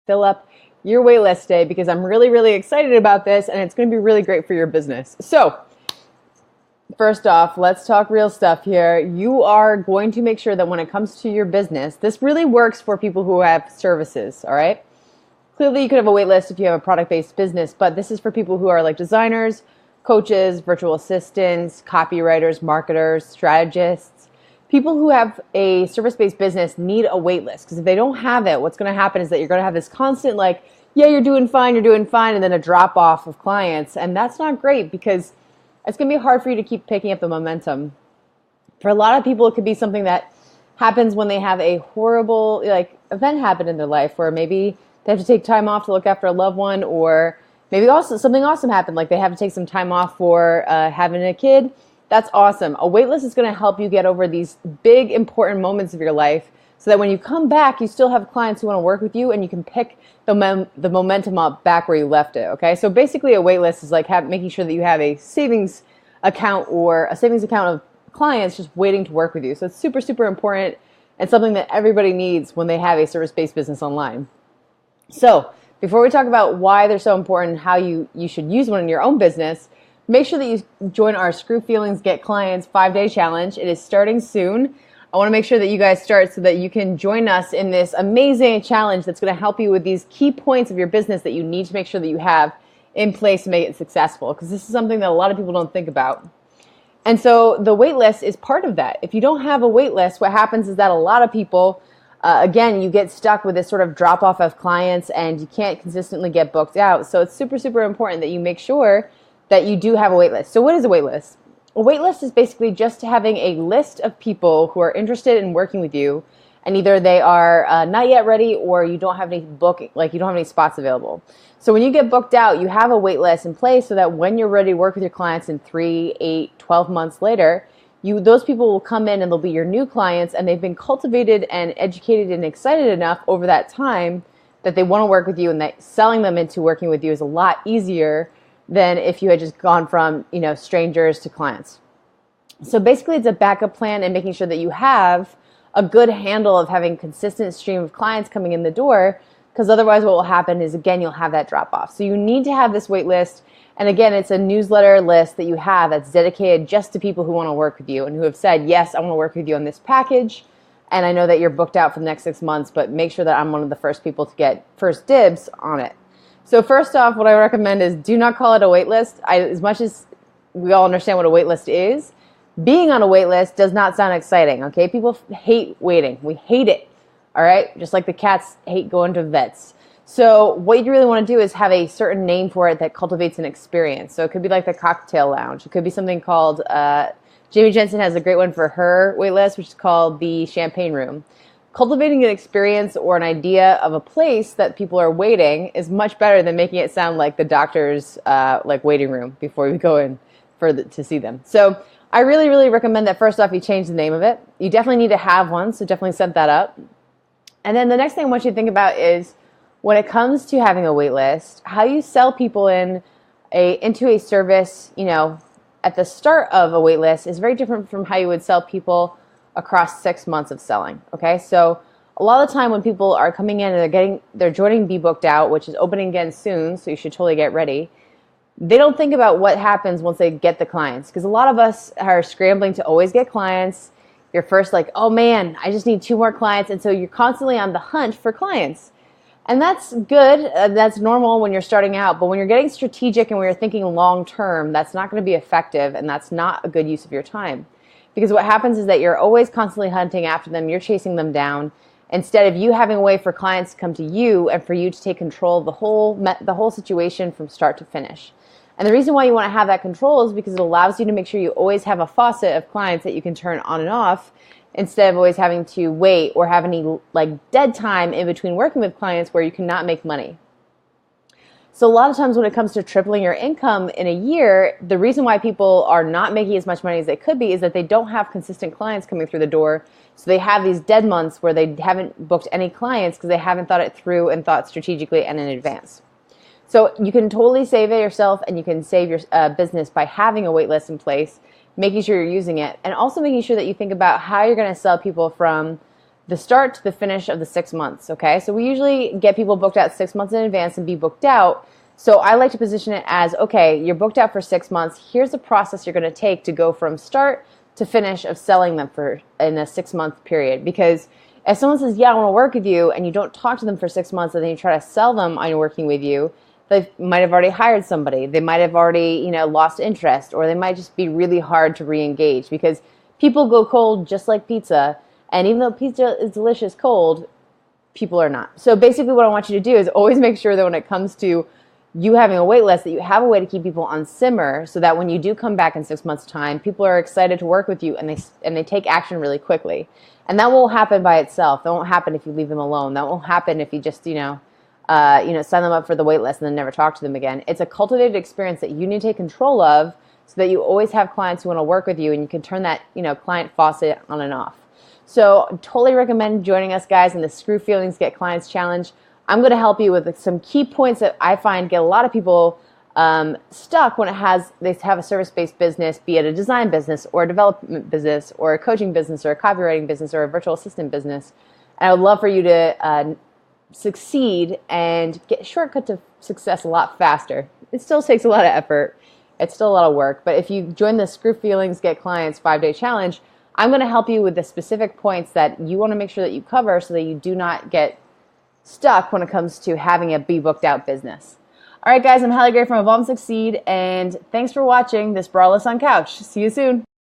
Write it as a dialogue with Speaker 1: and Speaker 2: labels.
Speaker 1: fill up your wait list today because I'm really, really excited about this and it's going to be really great for your business. So, first off, let's talk real stuff here. You are going to make sure that when it comes to your business, this really works for people who have services, all right? Clearly, you could have a wait list if you have a product-based business, but this is for people who are like designers, coaches, virtual assistants, copywriters, marketers, strategists. People who have a service-based business need a wait list because if they don't have it, what's going to happen is that you're going to have this constant like, yeah, you're doing fine, and then a drop off of clients. And that's not great because it's going to be hard for you to keep picking up the momentum. For a lot of people, it could be something that happens when they have a horrible like event happen in their life where maybe they have to take time off to look after a loved one, or maybe also something awesome happened, like they have to take some time off for having a kid. That's awesome. A wait list is going to help you get over these big, important moments of your life so that when you come back, you still have clients who want to work with you and you can pick the momentum up back where you left it, okay? So basically a wait list is like making sure that you have a savings account or a savings account of clients just waiting to work with you. So it's super, super important and something that everybody needs when they have a service-based business online. So before we talk about why they're so important, how you should use one in your own business, make sure that you join our Screw Feelings, Get Clients 5-day challenge. It is starting soon. I want to make sure that you guys start so that you can join us in this amazing challenge that's going to help you with these key points of your business that you need to make sure that you have in place to make it successful, because this is something that a lot of people don't think about. And so the wait list is part of that. If you don't have a wait list, what happens is that a lot of people again, you get stuck with this sort of drop off of clients and you can't consistently get booked out. So it's super, super important that you make sure that you do have a wait list. So what is a wait list? A wait list is basically just having a list of people who are interested in working with you, and either they are not yet ready or you don't have any you don't have any spots available. So when you get booked out, you have a wait list in place so that when you're ready to work with your clients in 3, 8, 12 months later, those people will come in and they'll be your new clients, and they've been cultivated and educated and excited enough over that time that they want to work with you, and that selling them into working with you is a lot easier than if you had just gone from, strangers to clients. So basically it's a backup plan and making sure that you have a good handle of having a consistent stream of clients coming in the door, because otherwise what will happen is, again, you'll have that drop off. So you need to have this wait list. And again, it's a newsletter list that you have that's dedicated just to people who want to work with you and who have said, yes, I want to work with you on this package. And I know that you're booked out for the next 6 months, but make sure that I'm one of the first people to get first dibs on it. So first off, what I recommend is do not call it a wait list. As much as we all understand what a wait list is, being on a wait list does not sound exciting, okay? People hate waiting. We hate it, all right? Just like the cats hate going to vets. So what you really want to do is have a certain name for it that cultivates an experience. So it could be like the cocktail lounge. It could be something called, Jamie Jensen has a great one for her wait list, which is called the champagne room. Cultivating an experience or an idea of a place that people are waiting is much better than making it sound like the doctor's waiting room before we go in to see them. So I really, really recommend that first off you change the name of it. You definitely need to have one, so definitely set that up. And then the next thing I want you to think about is, when it comes to having a wait list, how you sell people into a service, at the start of a wait list is very different from how you would sell people across 6 months of selling. Okay, so a lot of the time when people are coming in and they're joining Be Booked Out, which is opening again soon, so you should totally get ready. They don't think about what happens once they get the clients, because a lot of us are scrambling to always get clients. You're first like, oh man, I just need 2 more clients, and so you're constantly on the hunt for clients. And that's good. That's normal when you're starting out. But when you're getting strategic and when you're thinking long term, that's not going to be effective, and that's not a good use of your time. Because what happens is that you're always constantly hunting after them. You're chasing them down instead of you having a way for clients to come to you and for you to take control of the whole situation from start to finish. And the reason why you want to have that control is because it allows you to make sure you always have a faucet of clients that you can turn on and off, instead of always having to wait or have any dead time in between working with clients where you cannot make money. So a lot of times when it comes to tripling your income in a year, the reason why people are not making as much money as they could be is that they don't have consistent clients coming through the door. So they have these dead months where they haven't booked any clients because they haven't thought it through and thought strategically and in advance. So you can totally save it yourself, and you can save your business by having a wait list in place, making sure you're using it, and also making sure that you think about how you're going to sell people from the start to the finish of the 6 months, okay? So we usually get people booked out 6 months in advance and be booked out. So I like to position it as, okay, you're booked out for 6 months. Here's the process you're going to take to go from start to finish of selling them for in a 6 month period. Because if someone says, yeah, I want to work with you, and you don't talk to them for 6 months, and then you try to sell them on working with you, they might have already hired somebody. They might have already, lost interest, or they might just be really hard to re-engage, because people go cold just like pizza. And even though pizza is delicious cold, people are not. So basically what I want you to do is always make sure that when it comes to you having a wait list, that you have a way to keep people on simmer, so that when you do come back in 6 months' time, people are excited to work with you, and they take action really quickly. And that won't happen by itself. That won't happen if you leave them alone. That won't happen if you just sign them up for the wait list and then never talk to them again. It's a cultivated experience that you need to take control of, so that you always have clients who want to work with you, and you can turn that client faucet on and off. So totally recommend joining us, guys, in the Screw Feelings Get Clients Challenge. I'm going to help you with some key points that I find get a lot of people stuck when they have a service-based business, be it a design business or a development business or a coaching business or a copywriting business or a virtual assistant business. And I would love for you to succeed and get a shortcut to success a lot faster. It still takes a lot of effort. It's still a lot of work. But if you join the Screw Feelings Get Clients 5-day challenge, I'm going to help you with the specific points that you want to make sure that you cover, so that you do not get stuck when it comes to having a be booked out business. All right, guys, I'm Hallie Gray from Evolve and Succeed, and thanks for watching this Braless on Couch. See you soon.